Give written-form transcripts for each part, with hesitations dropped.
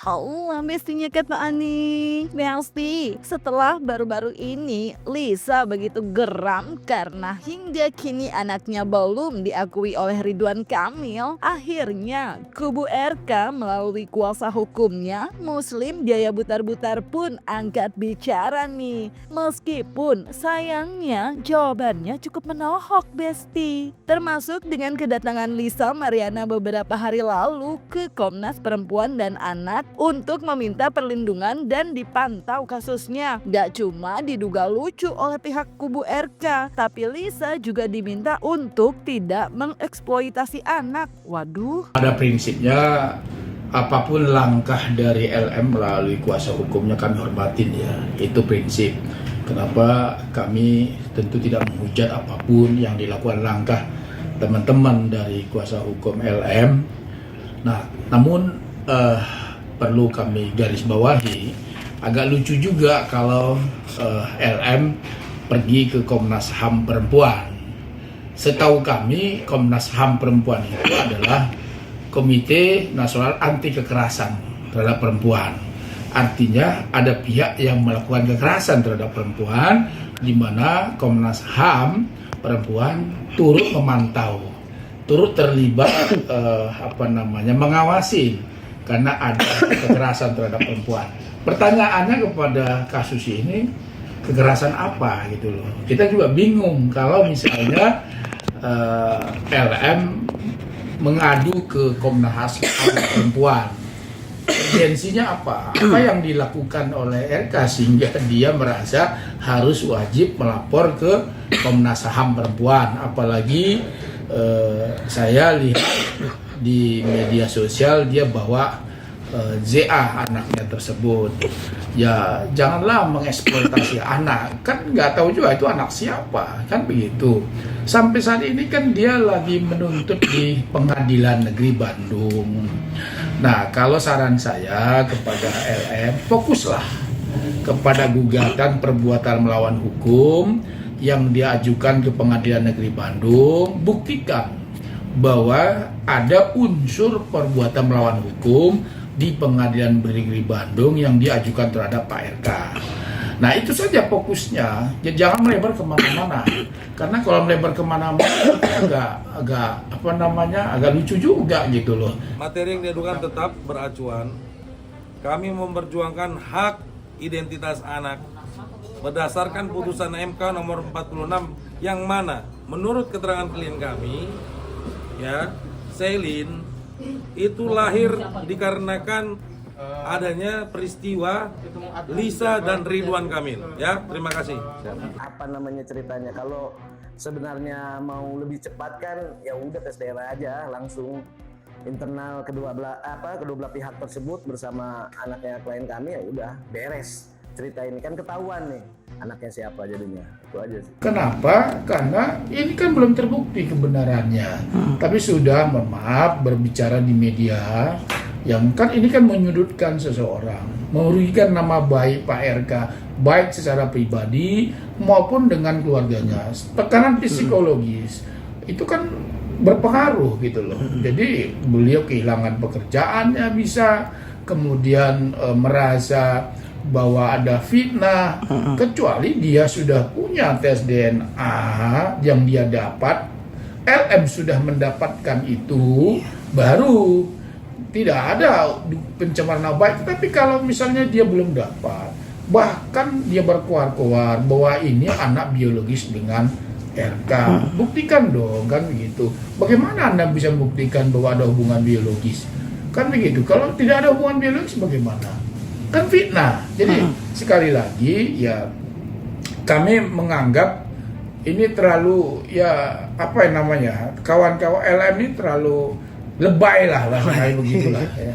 Halo, bestinya Kak Ani. Besti, setelah baru-baru ini Lisa begitu geram karena hingga kini anaknya belum diakui oleh Ridwan Kamil. Akhirnya kubu RK melalui kuasa hukumnya Muslim Jaya Butar-Butar pun angkat bicara nih. Meskipun sayangnya jawabannya cukup menohok, Besti. Termasuk dengan kedatangan Lisa Mariana beberapa hari lalu ke Komnas Perempuan dan Anak untuk meminta perlindungan dan dipantau kasusnya. Gak cuma diduga lucu oleh pihak kubu RK, tapi Lisa juga diminta untuk tidak mengeksploitasi anak. Waduh. Pada prinsipnya apapun langkah dari LM melalui kuasa hukumnya kami hormatin ya, itu prinsip. Kenapa kami tentu tidak menghujat apapun yang dilakukan langkah teman-teman dari kuasa hukum LM. Nah, namun perlu kami garis bawahi, agak lucu juga kalau LM pergi ke Komnas HAM Perempuan. Setahu kami Komnas HAM Perempuan itu adalah Komite Nasional Anti Kekerasan terhadap Perempuan. Artinya ada pihak yang melakukan kekerasan terhadap perempuan, di mana Komnas HAM Perempuan turut memantau, turut terlibat mengawasi karena ada kekerasan terhadap perempuan. Pertanyaannya kepada kasus ini, kekerasan apa gitu loh. Kita juga bingung kalau misalnya LM mengadu ke Komnas HAM Perempuan. Urgensinya apa? Apa yang dilakukan oleh RK sehingga dia merasa harus wajib melapor ke Komnas HAM Perempuan. Apalagi saya lihat di media sosial dia bawa ZA anaknya tersebut. Ya janganlah mengeksploitasi anak, kan nggak tahu juga itu anak siapa, kan begitu. Sampai saat ini kan dia lagi menuntut di Pengadilan Negeri Bandung. Nah, kalau saran saya kepada LM, fokuslah kepada gugatan perbuatan melawan hukum yang diajukan ke Pengadilan Negeri Bandung. Buktikan bahwa ada unsur perbuatan melawan hukum di Pengadilan Negeri Bandung yang diajukan terhadap Pak RK. Nah, itu saja fokusnya. Jangan melebar kemana-mana. Karena kalau melebar kemana-mana agak lucu juga gitu loh. Materi yang diadukan tetap beracuan. Kami memperjuangkan hak identitas anak berdasarkan putusan MK nomor 46 yang mana menurut keterangan klien kami, ya, Selin itu lahir dikarenakan adanya peristiwa Lisa dan Ridwan Kamil. Ya, terima kasih. Apa namanya ceritanya? Kalau sebenarnya mau lebih cepat kan, ya udah tes DNA aja langsung internal kedua belah pihak tersebut bersama anaknya klien kami, ya udah beres cerita ini, kan ketahuan nih anaknya siapa jadinya. Itu aja sih. Kenapa? Karena ini kan belum terbukti kebenarannya. Tapi sudah, mohon maaf, berbicara di media yang kan ini kan menyudutkan seseorang, merugikan nama baik Pak RK, baik secara pribadi maupun dengan keluarganya. Tekanan psikologis itu kan berpengaruh gitu loh. Jadi beliau kehilangan pekerjaannya bisa, kemudian merasa bahwa ada fitnah, kecuali dia sudah punya tes DNA yang dia dapat, LM sudah mendapatkan itu, baru tidak ada pencemaran nama baik. Tapi kalau misalnya dia belum dapat, bahkan dia berkuar-kuar bahwa ini anak biologis dengan RK, buktikan dong, kan begitu. Bagaimana Anda bisa membuktikan bahwa ada hubungan biologis? Kan begitu. Kalau tidak ada hubungan biologis bagaimana? Kan fitnah. Jadi sekali lagi ya, kami menganggap ini terlalu, ya apa yang namanya, kawan-kawan LM ini terlalu lebay lah kayak begitulah ya.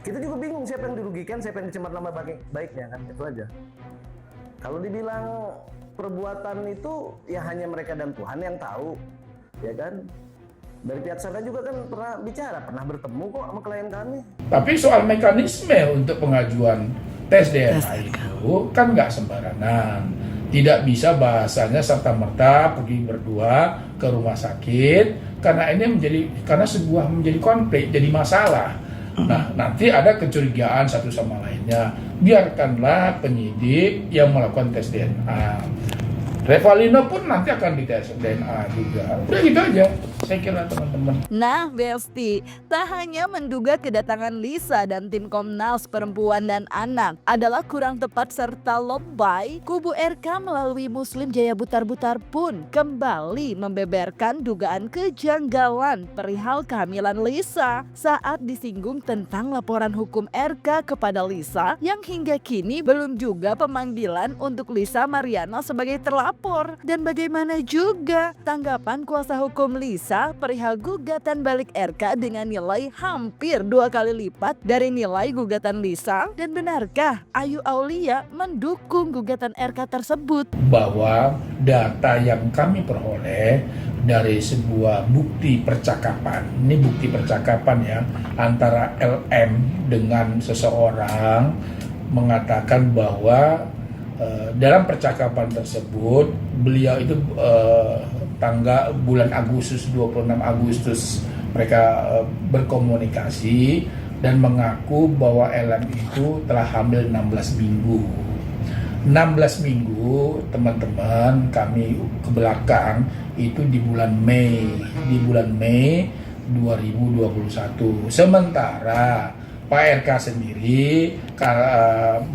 Kita juga bingung siapa yang dirugikan, siapa yang dicemar nama baiknya, kan itu aja. Kalau dibilang perbuatan itu ya hanya mereka dan Tuhan yang tahu, ya kan. Dari pihak sana juga kan pernah bicara, pernah bertemu kok sama klien kami. Tapi soal mekanisme untuk pengajuan tes DNA itu kan nggak sembarangan. Tidak bisa bahasanya serta-merta pergi berdua ke rumah sakit, karena ini menjadi sebuah konflik, jadi masalah. Nah, nanti ada kecurigaan satu sama lainnya. Biarkanlah penyidik yang melakukan tes DNA. Revalino pun nanti akan dites DNA juga. Udah gitu aja, saya kira teman-teman. Nah, Besti, tak hanya menduga kedatangan Lisa dan tim Komnas Perempuan dan Anak adalah kurang tepat serta lebay, kubu RK melalui Muslim Jaya Butar-Butar pun kembali membeberkan dugaan kejanggalan perihal kehamilan Lisa saat disinggung tentang laporan hukum RK kepada Lisa yang hingga kini belum juga pemanggilan untuk Lisa Mariana sebagai terlapor. Dan bagaimana juga tanggapan kuasa hukum Lisa perihal gugatan balik RK dengan nilai hampir 2 kali lipat dari nilai gugatan Lisa? Dan benarkah Ayu Aulia mendukung gugatan RK tersebut? Bahwa data yang kami peroleh dari sebuah bukti percakapan, ini bukti percakapan ya, antara LM dengan seseorang, mengatakan bahwa dalam percakapan tersebut beliau itu tanggal bulan Agustus, 26 Agustus mereka berkomunikasi dan mengaku bahwa LM itu telah hamil 16 minggu. 16 minggu teman-teman, kami ke belakang itu di bulan Mei 2021. Sementara Pak RK sendiri,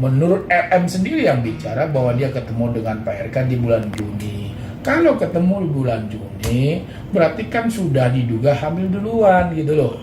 menurut LM sendiri yang bicara bahwa dia ketemu dengan Pak RK di bulan Juni. Kalau ketemu di bulan Juni, berarti kan sudah diduga hamil duluan gitu loh.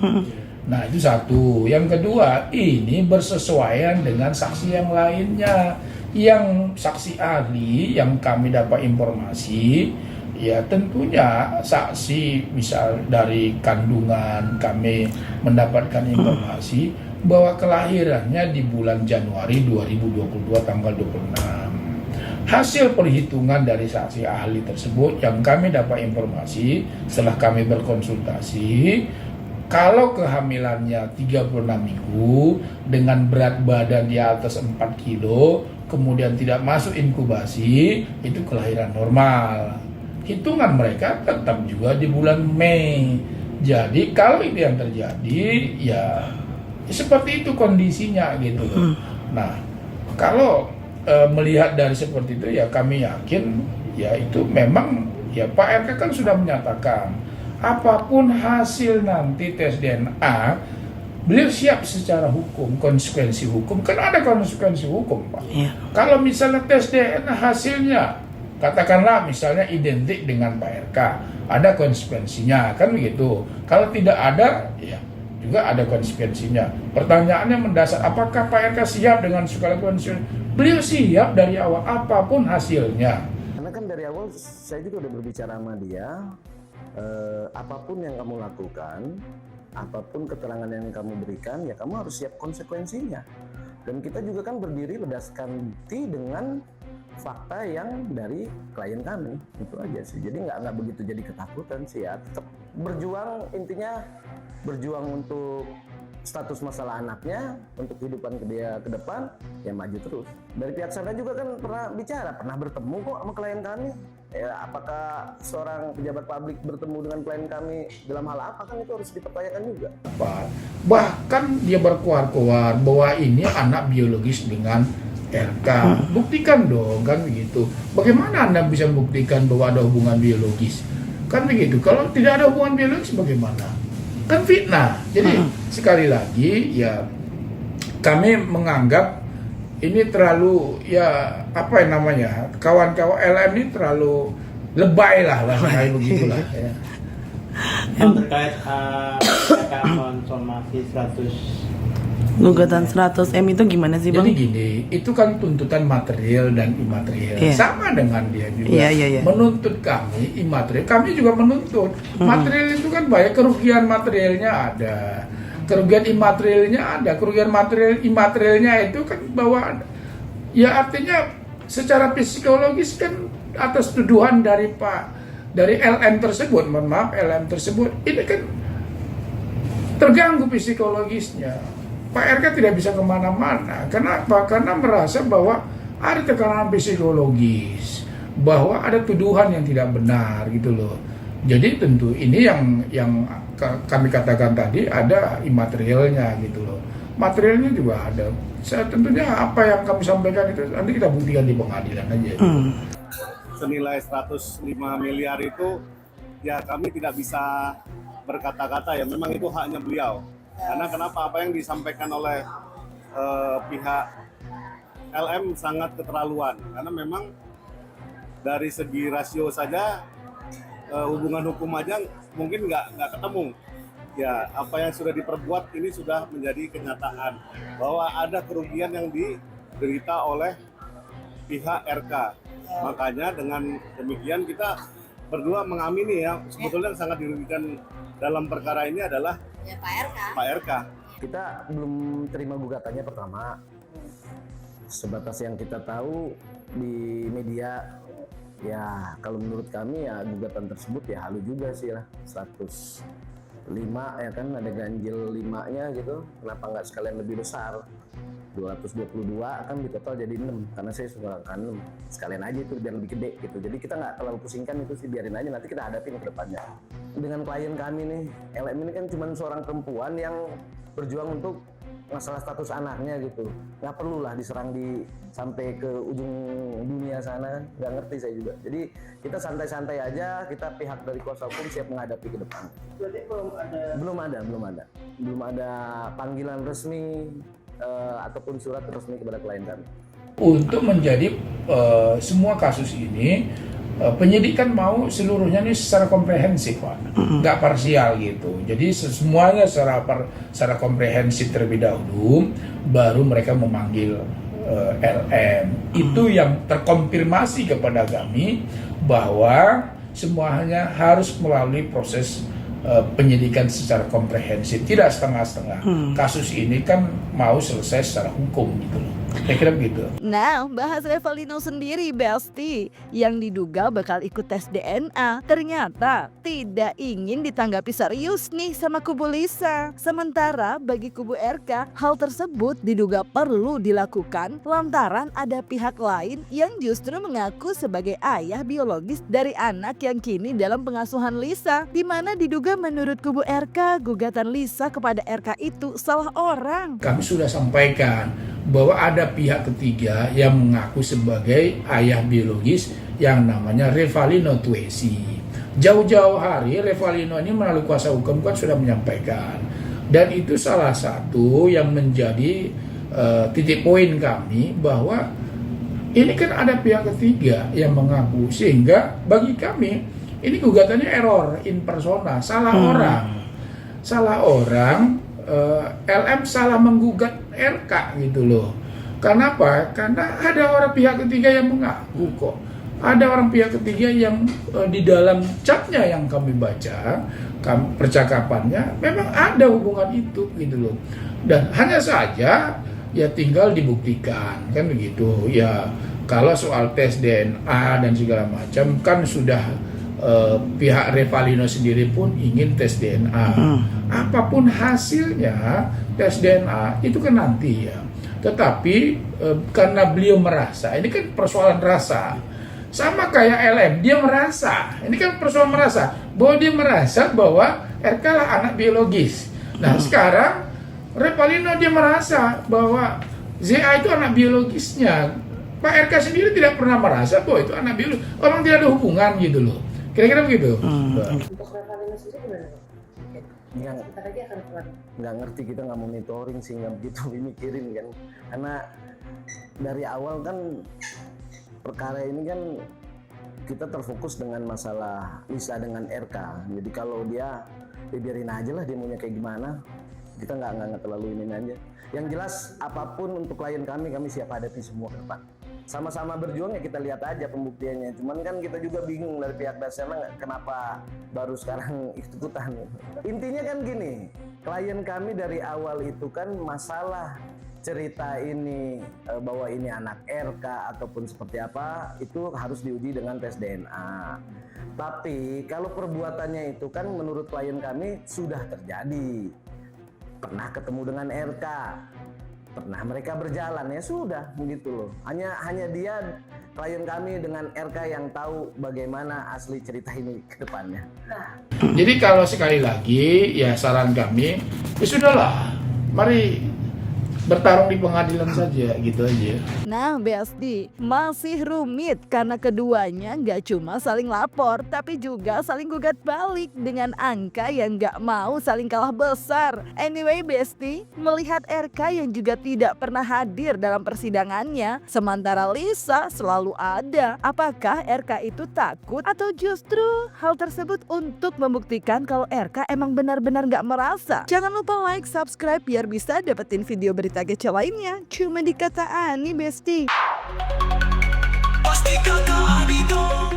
Nah itu satu. Yang kedua, ini bersesuaian dengan saksi yang lainnya. Yang saksi ahli yang kami dapat informasi, ya tentunya saksi misal dari kandungan kami mendapatkan informasi bahwa kelahirannya di bulan Januari 2022 tanggal 26. Hasil perhitungan dari saksi ahli tersebut yang kami dapat informasi setelah kami berkonsultasi, kalau kehamilannya 36 minggu dengan berat badan di atas 4 kilo kemudian tidak masuk inkubasi, itu kelahiran normal. Hitungan mereka tetap juga di bulan Mei. Jadi kalau itu yang terjadi, ya seperti itu kondisinya gitu. Nah, kalau melihat dari seperti itu, ya kami yakin ya itu memang ya Pak RK kan sudah menyatakan apapun hasil nanti tes DNA, beliau siap secara hukum, konsekuensi hukum. Kan ada konsekuensi hukum, Pak. Iya. Kalau misalnya tes DNA hasilnya katakanlah misalnya identik dengan Pak RK, ada konsekuensinya, kan begitu. Kalau tidak ada, ya juga ada konsekuensinya. Pertanyaannya mendasar, apakah Pak RK siap dengan segala konsekuensi? Beliau siap dari awal apapun hasilnya. Karena kan dari awal saya juga udah berbicara sama dia, apapun yang kamu lakukan, apapun keterangan yang kamu berikan, ya kamu harus siap konsekuensinya. Dan kita juga kan berdiri berdasarkan bukti dengan fakta yang dari klien kami, itu aja sih. Jadi nggak begitu jadi ketakutan sih ya. Tetap berjuang, intinya berjuang untuk status masalah anaknya, untuk kehidupan dia ke depan, ya maju terus. Dari pihak sana juga kan pernah bicara, pernah bertemu kok sama klien kami. Ya, apakah seorang pejabat publik bertemu dengan klien kami dalam hal apa, kan itu harus dipertanyakan juga. Bahkan dia berkuar-kuar bahwa ini anak biologis dengan RK. Buktikan dong, kan begitu. Bagaimana Anda bisa membuktikan bahwa ada hubungan biologis? Kan begitu. Kalau tidak ada hubungan biologis bagaimana? Kan fitnah. Jadi sekali lagi ya kami menganggap ini terlalu ya apa yang namanya, kawan-kawan LM ini terlalu lebay lah kayak begitulah ya. Yang terkait konsumasi 100 Gugatan 100M itu gimana sih, Bang? Jadi gini, itu kan tuntutan material dan imaterial. Iya. Sama dengan dia juga. Iya. Menuntut kami imaterial, kami juga menuntut. Material itu kan banyak, kerugian materialnya ada. Kerugian imaterialnya ada. Kerugian material imaterialnya itu kan bahwa ya artinya secara psikologis kan atas tuduhan dari LM tersebut, mohon maaf LM tersebut, ini kan terganggu psikologisnya. Pak RK tidak bisa kemana-mana. Kenapa? Karena merasa bahwa ada tekanan psikologis, bahwa ada tuduhan yang tidak benar gitu loh. Jadi tentu ini yang kami katakan tadi ada imaterialnya gitu loh. Materialnya juga ada. Tentunya apa yang kami sampaikan itu nanti kita buktikan di pengadilan aja. Senilai 105 miliar itu ya kami tidak bisa berkata-kata ya, memang itu haknya beliau. Karena kenapa, apa yang disampaikan oleh pihak LM sangat keterlaluan, karena memang dari segi rasio saja hubungan hukum aja mungkin nggak ketemu. Ya, apa yang sudah diperbuat ini sudah menjadi kenyataan bahwa ada kerugian yang diderita oleh pihak RK. Makanya dengan demikian kita berdua mengamini ya, sebetulnya yang sangat dirugikan dalam perkara ini adalah ya, Pak RK. Kita belum terima gugatannya pertama. Sebatas yang kita tahu di media, ya kalau menurut kami ya gugatan tersebut ya halu juga sih lah, 105 ya kan, ada ganjil 5-nya gitu, kenapa nggak sekalian lebih besar, 222 kan di total jadi 6, karena saya suka kan 6, sekalian aja itu biar lebih gede gitu. Jadi kita nggak terlalu pusingkan itu sih, biarin aja nanti kita hadapin ke depannya. Dengan klien kami nih, LM ini kan cuma seorang perempuan yang berjuang untuk masalah status anaknya gitu, nggak perlu lah diserang sampai ke ujung dunia sana, nggak ngerti saya juga. Jadi kita santai-santai aja, kita pihak dari kuasa hukum siap menghadapi ke depan. Berarti Belum ada panggilan resmi ataupun surat resmi kepada klien kami. Untuk menjadi semua kasus ini penyidik kan mau seluruhnya ini secara komprehensif, Pak, nggak parsial gitu. Jadi semuanya secara komprehensif terlebih dahulu, baru mereka memanggil LM. Itu yang terkonfirmasi kepada kami bahwa semuanya harus melalui proses penyidikan secara komprehensif, tidak setengah-setengah. Kasus ini kan mau selesai secara hukum gitu loh. Saya kira begitu. Nah, bahas Revalino sendiri, Besti, yang diduga bakal ikut tes DNA, ternyata tidak ingin ditanggapi serius nih sama kubu Lisa. Sementara bagi kubu RK, hal tersebut diduga perlu dilakukan lantaran ada pihak lain yang justru mengaku sebagai ayah biologis dari anak yang kini dalam pengasuhan Lisa, di mana diduga menurut kubu RK, gugatan Lisa kepada RK itu salah orang. Kami sudah sampaikan bahwa ada pihak ketiga yang mengaku sebagai ayah biologis yang namanya Revalino Tuesi. Jauh-jauh hari Revalino ini melalui kuasa hukum kan sudah menyampaikan, dan itu salah satu yang menjadi titik poin kami bahwa ini kan ada pihak ketiga yang mengaku, sehingga bagi kami ini gugatannya error in persona, salah orang. LM salah menggugat RK gitu loh. Kenapa? Karena ada orang pihak ketiga yang mengaku kok. Ada orang pihak ketiga yang di dalam chatnya yang kami baca, percakapannya memang ada hubungan itu gitu loh. Dan hanya saja ya tinggal dibuktikan kan begitu. Ya kalau soal tes DNA dan segala macam kan sudah pihak Revalino sendiri pun ingin tes DNA. Apapun hasilnya tes DNA itu kan nanti ya. Tetapi karena beliau merasa, ini kan persoalan rasa, sama kayak LM, dia merasa, ini kan persoalan merasa bahwa dia merasa bahwa RK lah anak biologis. Nah sekarang Revalino dia merasa bahwa ZA itu anak biologisnya. Pak RK sendiri tidak pernah merasa bahwa itu anak biologis, orang tidak ada hubungan gitu loh. Kira-kira begitu. Untuk Revalino sendiri gimana? Kita lagi akan keluar. Nggak ngerti, kita nggak monitoring sih, nggak begitu mikirin kan. Karena dari awal kan perkara ini kan kita terfokus dengan masalah Lisa dengan RK. Jadi kalau dia biarin aja lah dia maunya kayak gimana. Kita nggak terlalu ini aja. Yang jelas apapun untuk klien kami siap hadapi semua ke depan. Sama-sama berjuang ya, kita lihat aja pembuktiannya. Cuman kan kita juga bingung dari pihak dasarnya kenapa baru sekarang ikutan. Intinya kan gini, klien kami dari awal itu kan masalah cerita ini bahwa ini anak RK ataupun seperti apa itu harus diuji dengan tes DNA. Tapi kalau perbuatannya itu kan menurut klien kami sudah terjadi. Pernah ketemu dengan RK, pernah mereka berjalan, ya sudah begitu loh. Hanya dia klien kami dengan RK yang tahu bagaimana asli cerita ini ke depannya. Jadi kalau sekali lagi ya saran kami, ya sudahlah, mari bertarung di pengadilan saja, gitu aja. Nah Besti, masih rumit karena keduanya nggak cuma saling lapor tapi juga saling gugat balik dengan angka yang nggak mau saling kalah besar. Anyway Besti, melihat RK yang juga tidak pernah hadir dalam persidangannya, sementara Lisa selalu ada. Apakah RK itu takut atau justru hal tersebut untuk membuktikan kalau RK emang benar-benar nggak merasa? Jangan lupa like, subscribe biar bisa dapetin video berita kece lainnya cuma di Kata Ani Besti. Pasti Kata Ani dong.